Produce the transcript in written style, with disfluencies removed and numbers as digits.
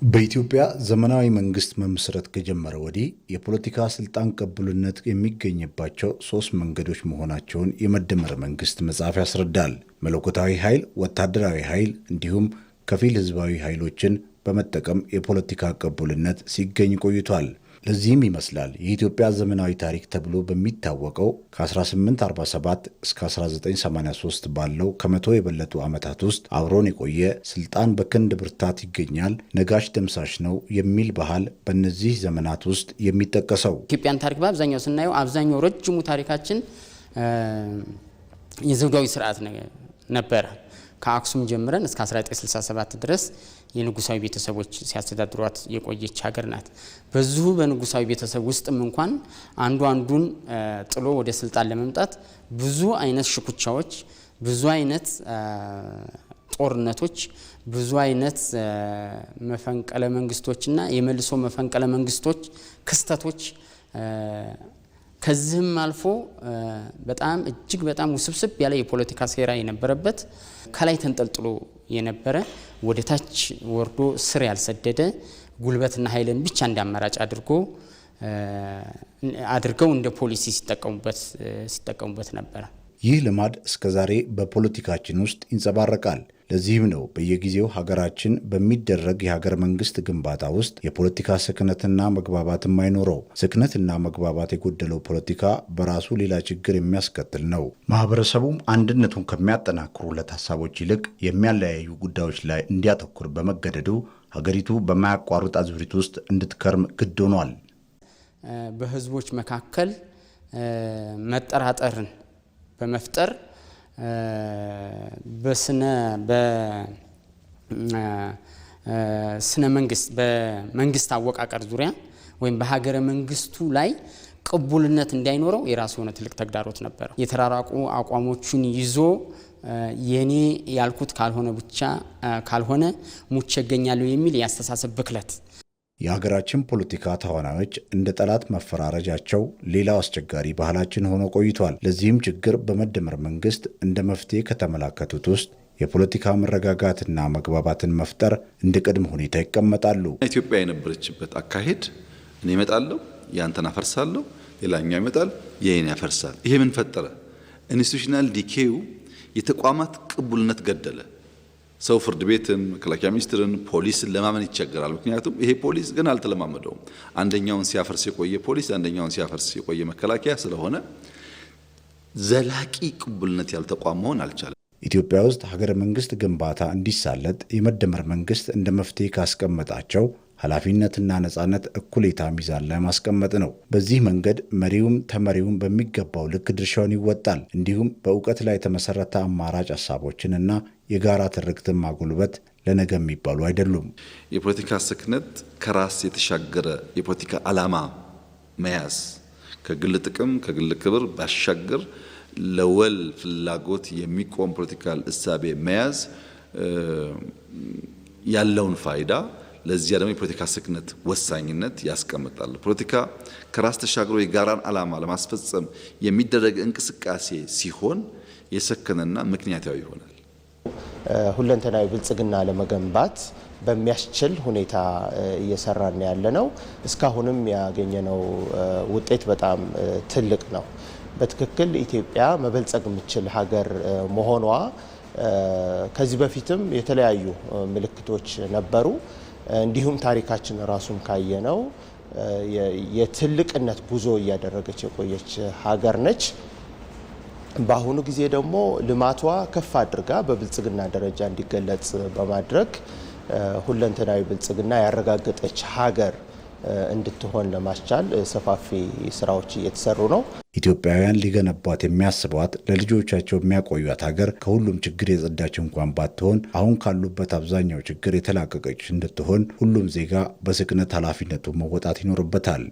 በኢትዮጵያ ዘመናዊ መንግስት መመስረት ከጀመረ ወዲህ የፖለቲካ ስልጣን ቅቡልነት የሚገኝባቸው 3 መንገዶች መሆናቸውን የመደመር መንግስት መጽሐፍ ያስረዳል። መለኮታዊ ኃይል፣ ወታደራዊ ኃይል እንዲሁም ከፊል ህዝባዊ ኃይሎችን በመጠቀም የፖለቲካ ቅቡልነት ሲገኝ ቆይቷል። ለዚህም ይመስላል የኢትዮጵያ ዘመናዊ ታሪክ ተብሎ በሚታወቀው ከ1847 እስከ 1983 ባለው ከመቶ የበለጡ ዓመታት ውስጥ አብሮን የቆየ ስልጣን በክንድ ብርታት ይገኛል፣ ነጋሽ ደምሳሽ ነው የሚል ባህል በእነዚህ ዘመናት ውስጥ የሚጠቀሰው። ኢትዮጵያን ታሪክ በአብዛኛው ስናየው አብዛኛው ረጅሙ ታሪካችን የዘውዳዊ ስርዓት ነበረ። ከአክሱም ጀምረን እስከ 1967 ድረስ የንጉሳዊ ቤተሰቦች ሲያስተዳድሯት የቆየች ሀገር ናት። በዚሁ በንጉሳዊ ቤተሰብ ውስጥም እንኳን አንዱን ጥሎ ወደ ስልጣን ለመምጣት ብዙ አይነት ሽኩቻዎች፣ ብዙ አይነት ጦርነቶች፣ ብዙ አይነት መፈንቅለ መንግስቶችና የመልሶ መፈንቅለ መንግስቶች ክስተቶች ከዚህም አልፎ በጣም እጅግ በጣም ውስብስብ ያለ የፖለቲካ ሴራ የነበረበት ከላይ ተንጠልጥሎ የነበረ ወደ ታች ወርዶ ስር ያልሰደደ ጉልበትና ኃይልን ብቻ እንዳማራጭ አድርገው እንደ ፖሊሲ ሲጠቀሙበት ነበር። ይህ ልማድ እስከዛሬ በፖለቲካችን ውስጥ ይንጸባረቃል። ለዚህም ነው በየጊዜው ሀገራችን በሚደረግ የሀገር መንግስት ግንባታ ውስጥ የፖለቲካ ስክነትና መግባባት የማይኖረው። ስክነትና መግባባት የጎደለው ፖለቲካ በራሱ ሌላ ችግር የሚያስከትል ነው። ማህበረሰቡም አንድነቱን ከሚያጠናክሩለት ሀሳቦች ይልቅ የሚያለያዩ ጉዳዮች ላይ እንዲያተኩር በመገደዱ ሀገሪቱ በማያቋርጥ አዙሪት ውስጥ እንድትከርም ግድ ሆኗል። በህዝቦች መካከል መጠራጠርን በመፍጠር በስነ መንግስት በመንግስት አወቃቀር ዙሪያ ወይም በሀገረ መንግስቱ ላይ ቅቡልነት እንዳይኖረው የራሱ የሆነ ትልቅ ተግዳሮት ነበር። የተራራቁ አቋሞቹን ይዞ የኔ ያልኩት ካልሆነ ሙቼ እገኛለሁ የሚል ያስተሳሰብ ብክለት የሀገራችን ፖለቲካ ተዋናዮች እንደ ጠላት መፈራረጃቸው ሌላው አስቸጋሪ ባህላችን ሆኖ ቆይቷል። ለዚህም ችግር በመደመር መንግስት እንደ መፍትሄ ከተመላከቱት ውስጥ የፖለቲካ መረጋጋትና መግባባትን መፍጠር እንደ ቅድመ ሁኔታ ይቀመጣሉ። ኢትዮጵያ የነበረችበት አካሄድ እኔ እመጣለሁ፣ ያንተን አፈርሳለሁ፣ ሌላኛው ይመጣል፣ ይሄን ያፈርሳል። ይሄ ምን ፈጠረ? ኢንስቲትዩሽናል ዲኬው የተቋማት ቅቡልነት ገደለ። ሰው ፍርድ ቤትን፣ መከላከያ ሚኒስትርን፣ ፖሊስን ለማመን ይቸገራል። ምክንያቱም ይሄ ፖሊስ ግን አልተለማመደውም። አንደኛውን ሲያፈርስ የቆየ ፖሊስ፣ አንደኛውን ሲያፈርስ የቆየ መከላከያ ስለሆነ ዘላቂ ቅቡልነት ያልተቋም መሆን አልቻለም። ኢትዮጵያ ውስጥ ሀገረ መንግስት ግንባታ እንዲሳለጥ የመደመር መንግስት እንደ መፍትሄ ካስቀመጣቸው ኃላፊነትና ነጻነት እኩሌታ ሚዛን ላይ ማስቀመጥ ነው። በዚህ መንገድ መሪውም ተመሪውም በሚገባው ልክ ድርሻውን ይወጣል። እንዲሁም በእውቀት ላይ የተመሰረተ አማራጭ ሀሳቦችንና የጋራ ትርክትን ማጎልበት ለነገ የሚባሉ አይደሉም። የፖለቲካ ስክነት ከራስ የተሻገረ የፖለቲካ ዓላማ መያዝ፣ ከግል ጥቅም ከግል ክብር ባሻገር ለወል ፍላጎት የሚቆም ፖለቲካል እሳቤ መያዝ ያለውን ፋይዳ፣ ለዚያ ደግሞ የፖለቲካ ስክነት ወሳኝነት ያስቀምጣል። ፖለቲካ ከራስ ተሻግሮ የጋራን ዓላማ ለማስፈጸም የሚደረግ እንቅስቃሴ ሲሆን የሰከነና ምክንያታዊ ይሆናል። ሁለንተናዊ ብልጽግና ለመገንባት በሚያስችል ሁኔታ እየሰራን ያለነው እስካሁንም ያገኘነው ውጤት በጣም ትልቅ ነው። በትክክል ኢትዮጵያ መበልጸግ የምትችል ሀገር መሆኗ ከዚህ በፊትም የተለያዩ ምልክቶች ነበሩ። እንዲሁም ታሪካችን ራሱን ካየነው የትልቅነት ጉዞ እያደረገች የቆየች ሀገር ነች። በአሁኑ ጊዜ ደግሞ ልማቷ ከፍ አድርጋ በብልጽግና ደረጃ እንዲገለጽ በማድረግ ሁለንተናዊ ብልጽግና ያረጋገጠች ሀገር እንድትሆን ለማስቻል ሰፋፊ ስራዎች እየተሰሩ ነው። ኢትዮጵያውያን ሊገነቧት የሚያስቧት ለልጆቻቸው የሚያቆዩት ሀገር ከሁሉም ችግር የጸዳች እንኳን ባትሆን አሁን ካሉበት አብዛኛው ችግር የተላቀቀች እንድትሆን ሁሉም ዜጋ በስክነት ኃላፊነቱን መወጣት ይኖርበታል።